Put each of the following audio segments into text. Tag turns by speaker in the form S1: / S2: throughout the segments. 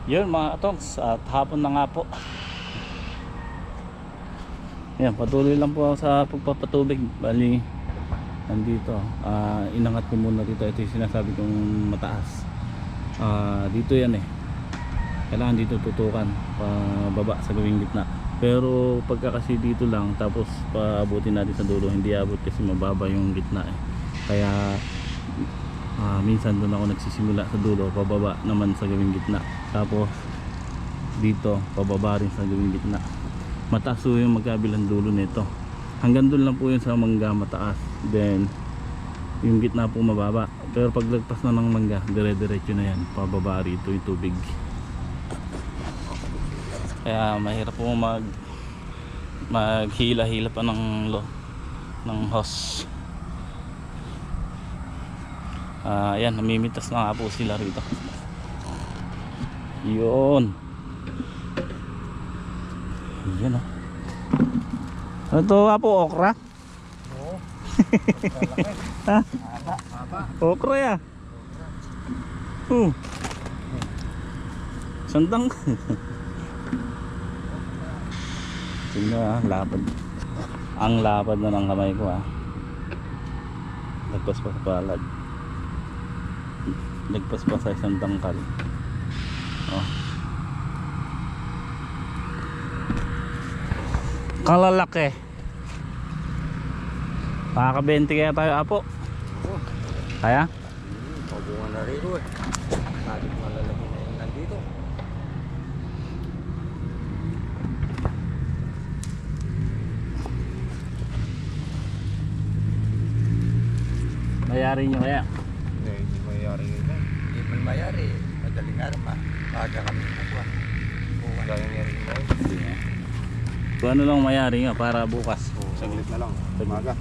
S1: Yun mga katongs, at hapon na nga po. Yan, patuloy lang po ako sa pagpapatubig. Bali, nandito. Inangat ko muna dito. Ito yung sinasabi kong mataas. Dito yan eh. Kailangan dito tutukan. Pababa sa gawing gitna. Pero pagka kasi dito lang, tapos paabutin natin sa dulo, hindi abot kasi mababa yung gitna eh. Kaya minsan doon ako nagsisimula sa dulo, pababa naman sa gawing gitna. Tapos dito pababa rin sa gawing gitna. Mataas po yung magkabilang dulo nito. Hanggang doon lang po yun sa mangga mataas. Then yung gitna po mababa. Pero paglagpas na ng mangga, dire-diretso na yan. Pababa rito yung tubig. Kaya mahirap po maghila-hila pa ng hose. Ayan, namimitas na nga po sila rito. Yun. Yan o. Ito nga po, okra.
S2: Oo.
S1: Ha?
S2: Haba.
S1: Okra ya. Sandang. Tingnan lapad. Ang lapad na ng kamay ko Lagpas pa sa palad. Lagpas pa sa isang tangkal. Kalalaki. Makaka-20 kaya tayo apo. Kaya?
S2: Pabungan na rito eh. Sabi malalaki na yung nandito.
S1: Mayari nyo kaya?
S2: Hindi mayari yun eh. Hindi man mayari. Madaling araw maaga kami nakuha. Kaya nangyari yun eh.
S1: Kung ano lang mayari nga para bukas.
S2: Saglit na lang. Umaga.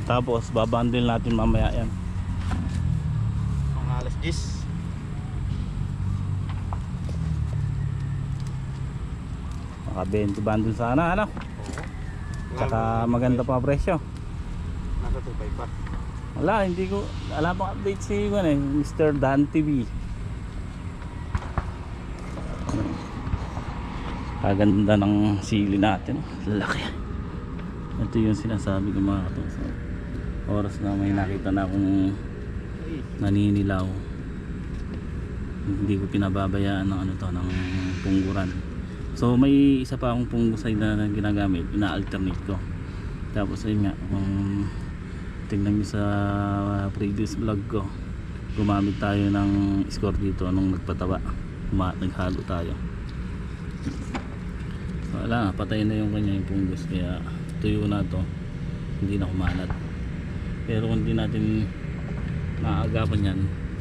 S1: Tapos babandil natin mamaya yan.
S2: Mga alas 10.
S1: Maka 20 bundle sana ano? Saka maganda pa presyo.
S2: Nasa 2.5 pa.
S1: Wala, hindi ko alam pang update si Mr. Dan TV. Kaganda ng sili natin. Laki. Ito yung sinasabi ko mga katong sa oras na may nakita na akong naninilaw. Hindi ko pinababayaan ng ng pungguran. So may isa pa akong fungicide na ginagamit, ina-alternate ko. Tapos ayun nga, tingnan nyo sa previous vlog ko, gumamit tayo ng score dito nung nagpataba. Naghalo tayo. So wala, patay na yung kanya yung fungus, kaya tuyo na to, hindi na kumalat. Pero kung hindi natin maagapan yan,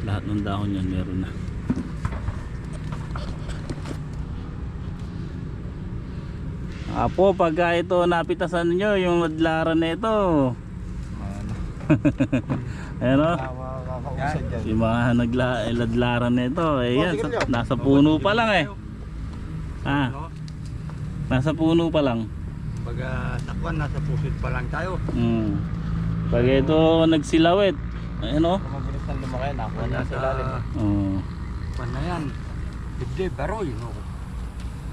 S1: lahat ng dahon yan meron na. Apo, pagka ito napitasan nyo yung ladlaran na ito, ayan o, yung mga ladlaran na ito, yan, nasa puno pa lang eh. Nasa puno pa lang.
S2: Pag takwan, nasa pusit pa lang tayo.
S1: Pag ito nagsilawit, ayan o.
S2: Mabilis na lumaki, nakuha na sa ilalim. Pan na yan. Dibdib, pero yun o.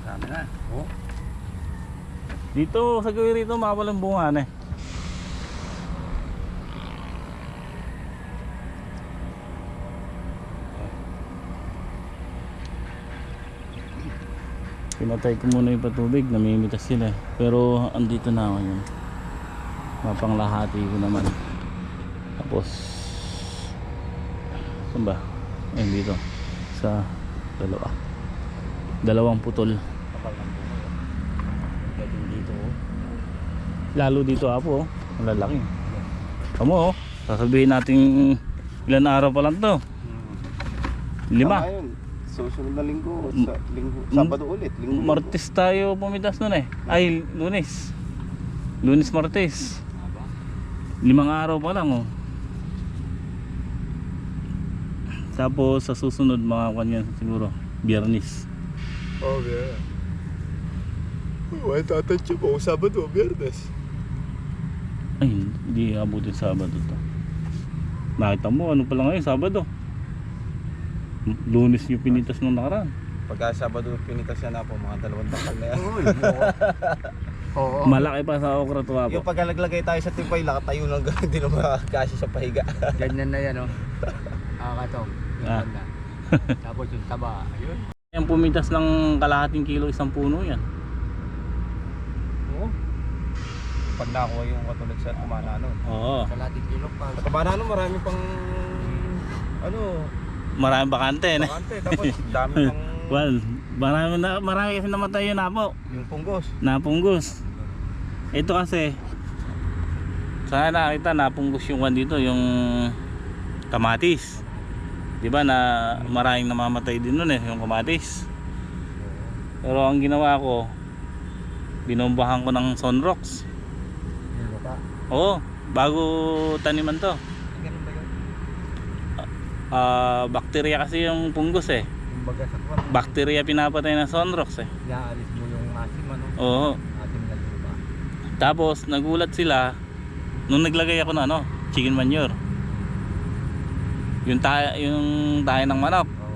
S2: Dami na.
S1: Dito sa gawin rito makawalang bunga eh. Pinatay ko muna yung patubig, namimitas sila eh. Pero andito na ako yun. Mapanglahati ko naman. Tapos saan ba? Ayun dito. Sa dalawang putol. Lalo dito apo, malalaki. Kamu sasabihin natin ilan araw pa lang to. 5.
S2: Susunod na linggo, Sabado ulit.
S1: Martes tayo pumitas nun eh. Ay, Lunes. Lunes, Martes. 5 araw pa lang Tapos sa susunod mga kanyan siguro, Biyernes.
S2: Yeah. Wala tatansya po, Sabado o Biyernes.
S1: Ay, hindi abutin Sabado to. Nakita mo, ano pala ngayon, Sabado. Lunes yung pinitas nung nakaraan.
S2: Pagka Sabado pinitas yan na po, mga 2 takal na yan.
S3: Oo.
S1: Malaki pa sa okra to po.
S2: Yung pagka naglagay tayo sa tipay, lakatayo lang hindi na makakasya sa pahiga.
S3: Ganyan na yan, oh. Katong. Yung
S1: Ah.
S3: banda. Tapos yung taba. Ayun.
S1: Yung pumitas ng kalahating kilo isang puno yan.
S2: Oo. Pag nakuha yung katulad sa Tumanano.
S1: Oo.
S3: Kalating kilo pa.
S2: Sa Tumanano marami pang ano,
S1: Maraming bakante eh.
S2: bakante. Tapos dami pang
S1: Well, marami kasi namatay yun po.
S2: yung punggos.
S1: Napunggos. Ito kasi sana nakita napunggos yung dito, yung kamatis. 'Di ba na maraming namamatay din noon yung kamatis. Pero ang ginawa ko, binombahan ko ng Sunrox.
S3: Yung baka.
S1: Oo, bago taniman to.
S3: Ganun ba yun?
S1: Bakterya kasi yung punggos eh.
S3: Yung baga sa kwan.
S1: Bakterya pinapatay ng Sunrox eh.
S3: Iaalis mo yung asim, ano?
S1: Oo.
S3: Asim na lupa.
S1: Tapos nagulat sila nung naglagay ako ng chicken manure. Yung tayo ng manok.
S3: Oo.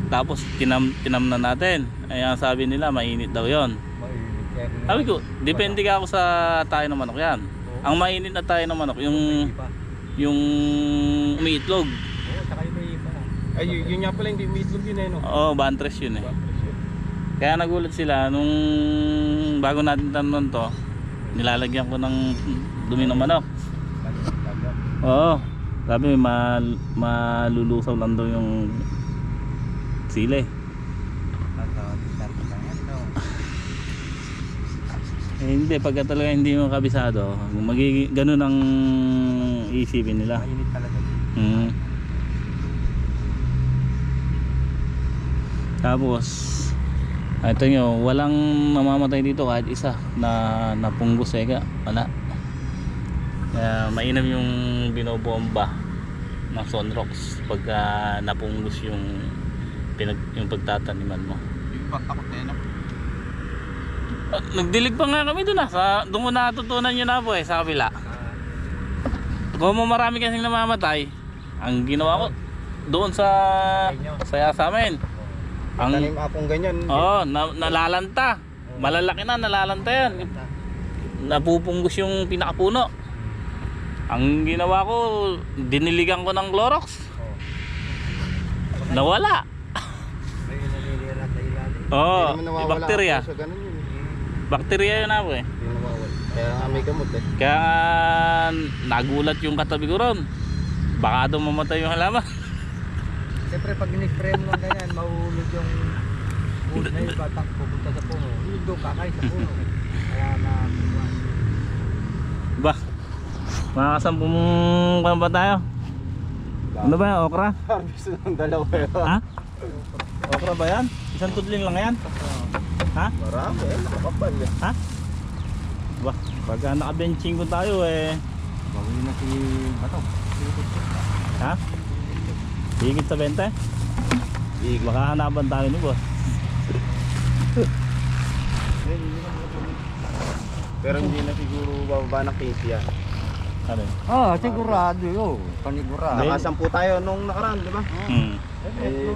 S1: Tapos tinam na natin. Ay ang sabi nila mainit daw 'yon.
S3: Mainit. Kaya kung
S1: Sabi ko, depende ka ako sa tayo ng manok 'yan. Ang mainit na tayo ng manok yung
S3: iba.
S1: yung umiitlog.
S3: Oo, saka yung may iba.
S2: Ay, yun nga pala, hindi umiitlog yun eh, no?
S1: Oo, bantres yun eh. Kaya nagulat sila nung bago natin tanong to, nilalagyan ko ng dumi ng manok. Oo. Sabi malulusaw lang daw yung sili. Eh, hindi, pagka talaga hindi mo kabisado, magiging ganun ang iisipin nila.
S3: Mainit talaga.
S1: Mm. Tapos ito nyo, walang namamatay dito kahit isa na napunggos ega, wala. Kaya mainam yung binobomba ng Sunrox pagka napunggos yung pagtataniman mo.
S2: Yung takot na yun, no?
S1: Nagdilig pa nga kami doon doon ko natutunan yun na po sa kabila. Kung marami kasing namamatay, ang ginawa ko doon sa amin.
S2: Tanim akong ganyan.
S1: Nalalanta. Malalaki na, nalalanta yan. Napupunggos yung pinakapuno. Ang ginawa ko, diniligan ko ng Clorox. Nawala.
S3: May nanilira sa ilalim.
S1: Oo,
S2: Hindi naman nawawala
S1: bakterya.
S2: ako sa ganun yun.
S1: Bakterya yun ako eh.
S2: Hindi nawawala. Kaya nga may gamot eh.
S1: Kaya nagulat yung katabi ko ron. Baka daw mamatay yung halaman.
S3: Siyempre pag in-spray mo ng ganyan, mahulog yung wood na yung batang pupunta sa puno. Yung doon kakay sa puno. Kaya na
S1: Ba? Makakasampung kwan ba tayo? Ano ba yan? Okra?
S2: Harvest ng dalawa yun.
S1: Ha? Okra ba yan? Isang tudling lang yan? Ha?
S2: Marami eh, nakapapal eh.
S1: Ha? Ba? Pagka nakabenching ko tayo eh.
S3: Bawin na si Bato.
S1: Ha? Higit sa 20? Baka hanapan tayo ni boss.
S2: Pero hindi na siguro bababa ng 15 yan.
S1: Ano yun?
S3: Sigurado yun. Panigurado.
S2: Nakasampu tayo nung nakaraan, di ba?
S1: Hmm.
S2: Eh,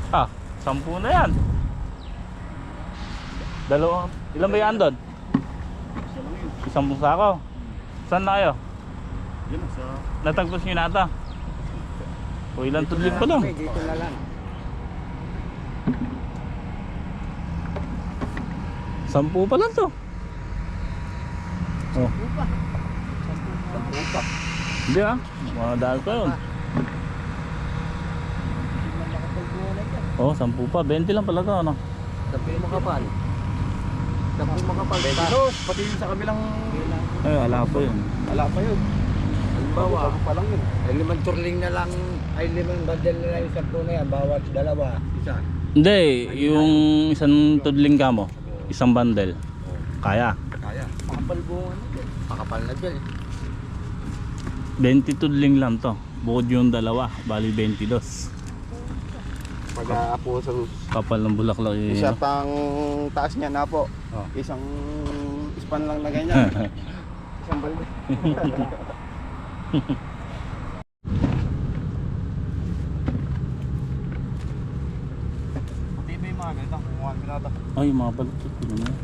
S1: Ah, 10 na yan. Dalawa. Ilan ba yan doon? 10 sako. Saan na kayo?
S2: yun sa...
S1: Natagpos nyo na ata. O ilang tudling pa lang.
S3: Dito na lang.
S1: 10 pa lang to. Oh. Hindi ah. Mga dahil pa yun. Oh, 10 pa. 20 lang pala to. Ano?
S3: Sabi mo kapal. Sabi mo kapal.
S2: Besos, pati yung sa kabilang...
S1: Ay, wala pa yun.
S2: Wala pa yun.
S3: Halimbawa,
S2: Bago pa lang yun.
S3: ay 5 turling na lang, ay 5 bandel na lang yung sakto na yan, bawat dalawa, isa.
S1: Hindi, yung isang tudling ka mo. Isang bundle. Kaya.
S3: Kaya. Makapal bunga na dyan. Makapal na dyan
S1: 20 tudling lang to. Bukod yung dalawa. Bali 22.
S2: Pag-aapo sa...
S1: Kapal ng bulaklak eh.
S2: Isa pang taas niya na po.
S1: Oh.
S2: Isang span lang na ganyan. Isang balde. mga ganito. Kumuha nila ito.
S1: Ay, yung mga baluktot ko naman.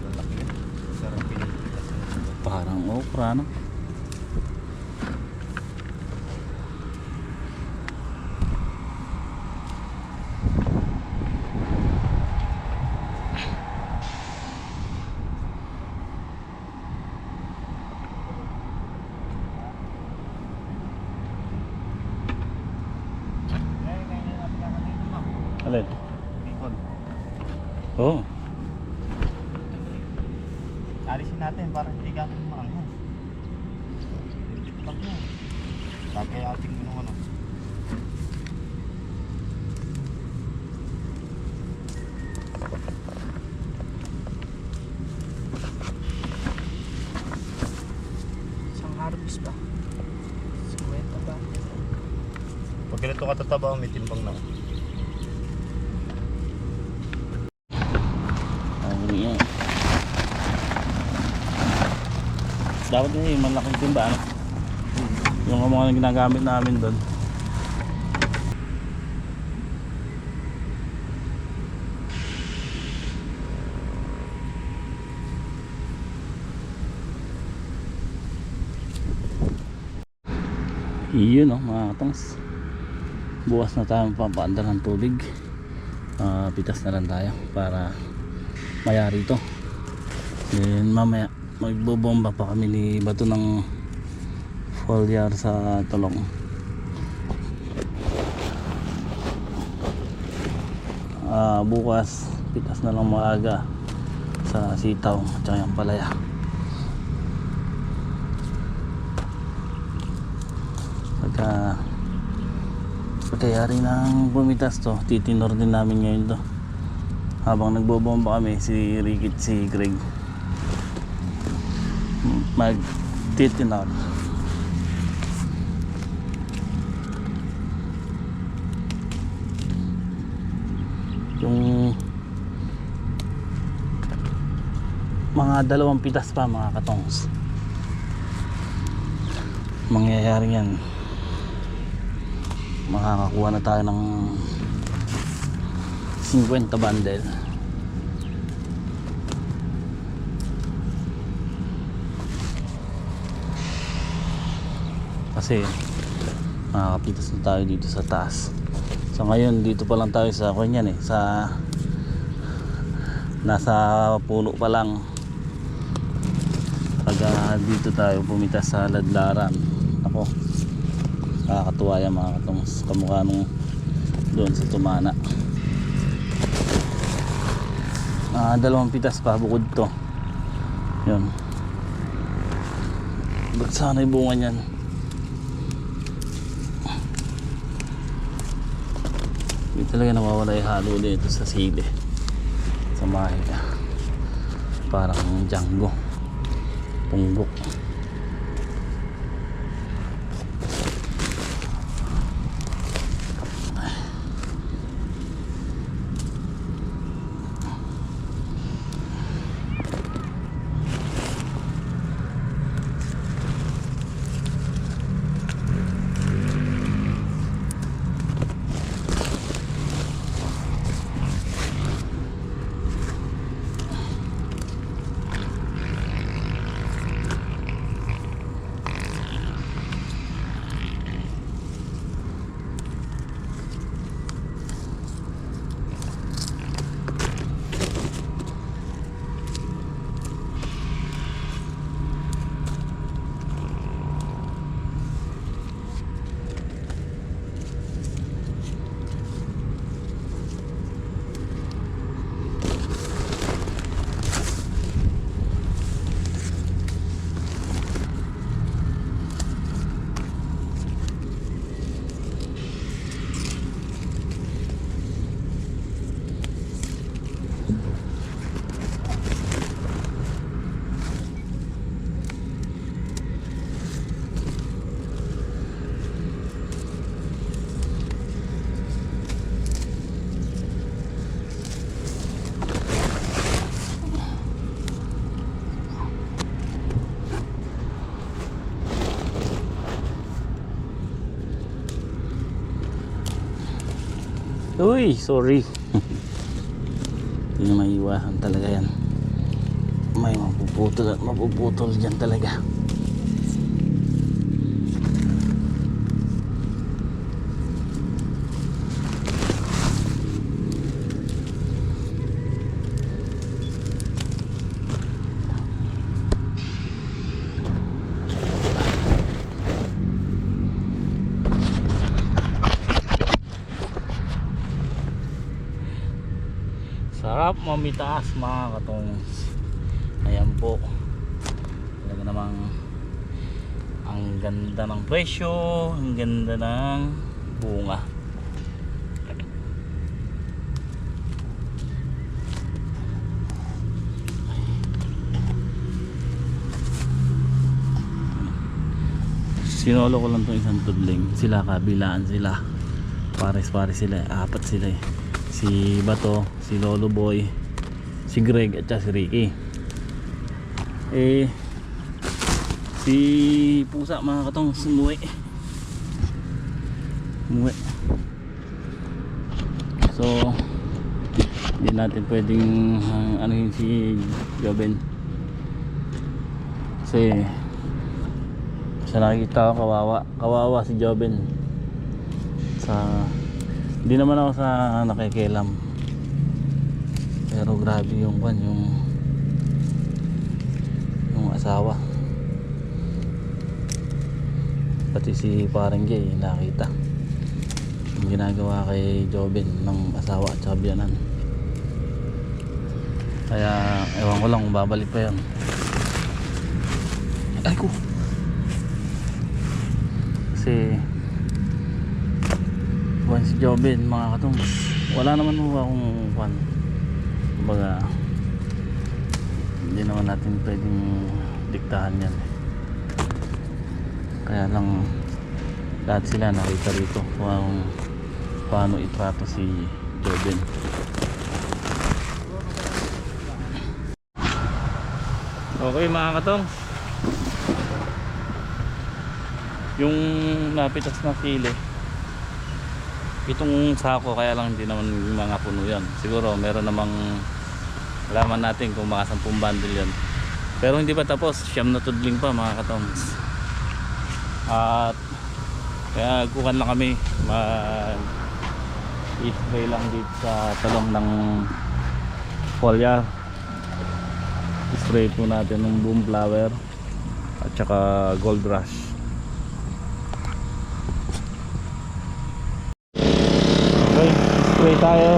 S2: Lalaki yun. Sarap pinipitas.
S1: Parang okra, no? Alin?
S2: Bicol.
S1: Oo.
S2: Alisin natin para hindi ganun maanghang. Lang yan. Bagay ating yung ano.
S3: Isang harvest pa. 50 ba?
S2: Pag ganito katataba, may timbang na.
S1: Ang yan. Dapat na yung malaking timba, ano? Yung mga ginagamit namin doon. Iyon, no, mga katongs. Bukas na tayo papaandar ng tubig. Pitas na lang tayo para mayari ito. Then mamaya magbobomba pa kami ni bato ng foliar sa tulong. Bukas pitas na lang maaga sa sitaw at saka yung palaya. Pagkayari ng bumitas to, titinor din namin ngayon to. Habang nagbobomba kami, si Ricky at si Greg mag-titinor. Yung mga 2 pitas pa, mga katongs, mangyayari yan. Makakakuha na tayo ng 50 bundle. Kasi makakapitas na tayo dito sa taas. So ngayon dito pa lang tayo sa kanyan eh, sa nasa puno pa lang. Pag dito tayo pumitas sa ladlaran, ako nakakatuwa yan mga katongs, kamukha nung doon sa Tumana. 2 pitas pa bukod to. Yun, ba't sana yung bunga nyan. Hindi talaga nawawala yung halo dito sa sili, sa mahika. Parang Django, punggok. Uy, sorry. Hindi na maiwasan talaga yan. May mapuputol at mapuputol dyan talaga. Sarap mamitaas mga katongs. Ayan po. Talaga namang ang ganda ng presyo, ang ganda ng bunga. Sinolo ko lang itong isang tudling. Sila kabilaan sila. Pares-pares sila, apat sila eh. Si Bato, si Lolo Boy, si Greg at si Ricky. Si Pusa mga katong umuwi. So hindi natin pwedeng anuhin si Joben. Kasi sa nakikita ko kawawa si Joben. Hindi naman ako sa nakikialam, pero grabe yung asawa, pati si parang Jay nakita yung ginagawa kay Joben ng asawa at saka biyanan. Kaya ewan ko lang kung babalik pa yun. Ay ko kasi buwan si Joben mga katong, wala naman mo akong kwan. Kumbaga hindi naman natin pwedeng diktahan yan. Kaya lang lahat sila nakita rito kung paano itrato si Joben. Okay mga katong, yung napitas na sili itong sako, kaya lang hindi naman mga puno yan. Siguro meron namang alaman natin kung mga 10 bundle yan, pero hindi pa tapos. Siyam na tudling pa mga katongs. At kaya kukan lang kami i-spray lang dito sa talong ng foliar. I-spray po natin ng boom flower at saka gold rush. Okay, spray tayo.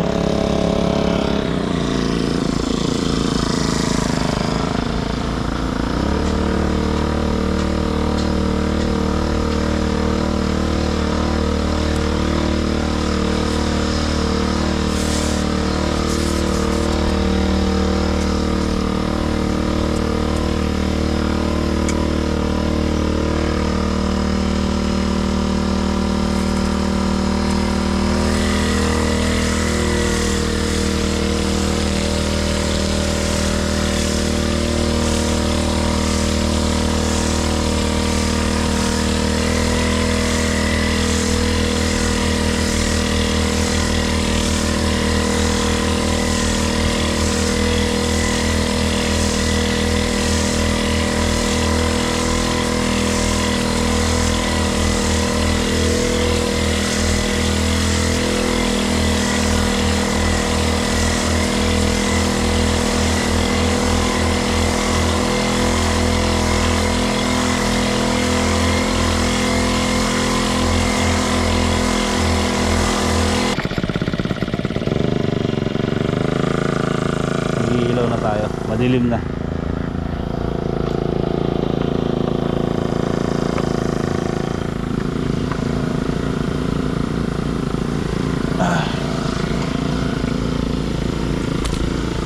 S1: Mag-iilaw na tayo, madilim na.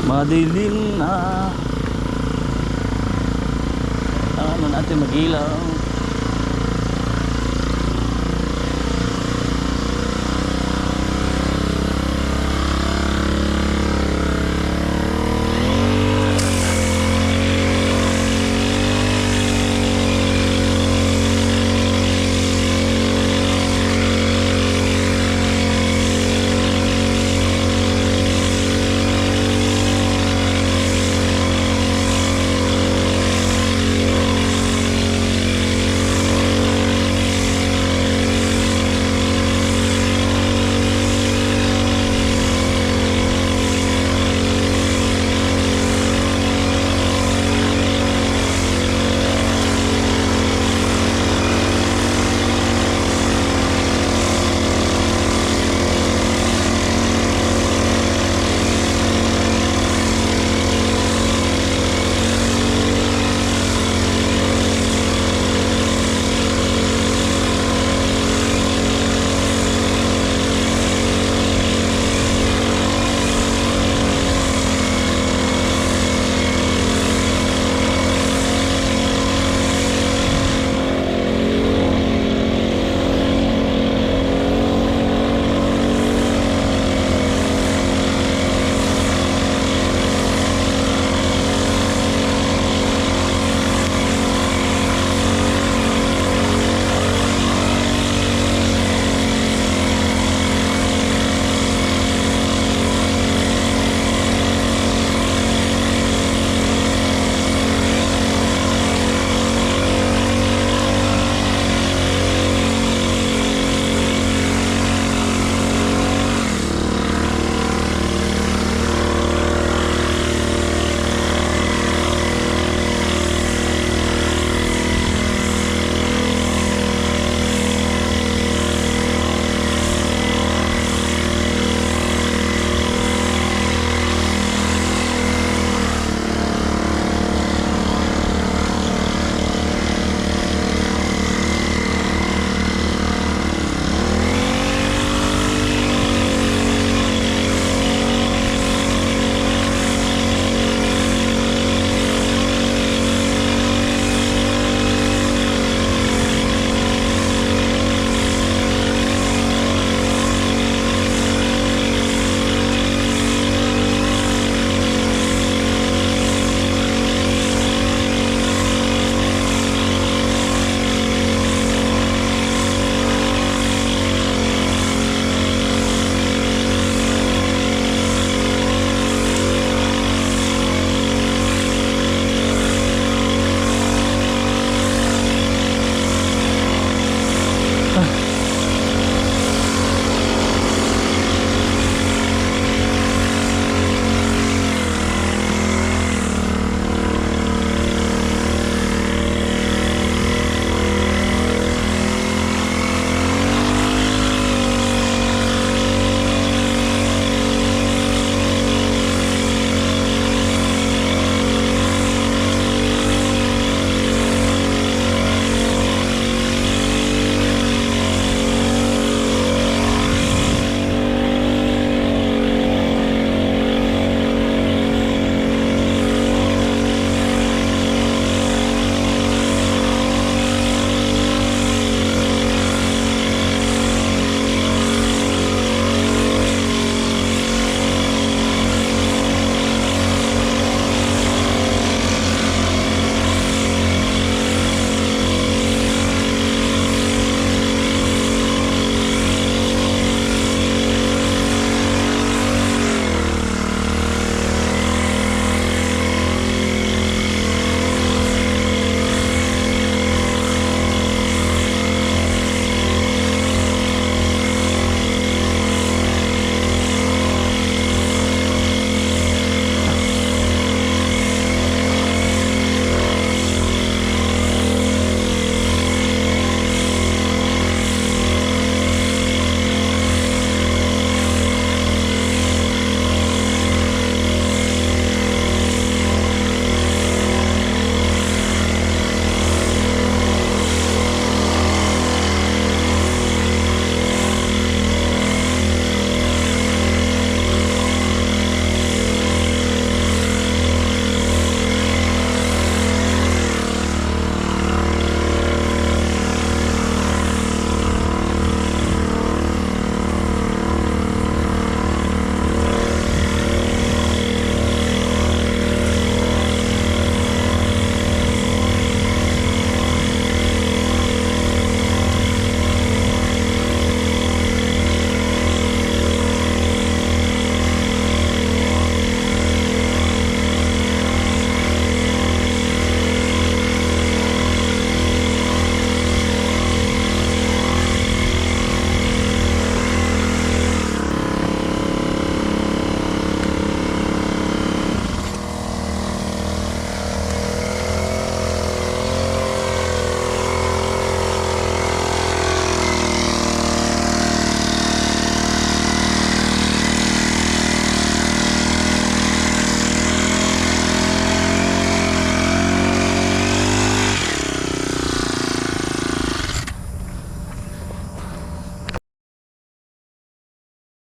S1: Madilim na. Ano natin mag-ilaw.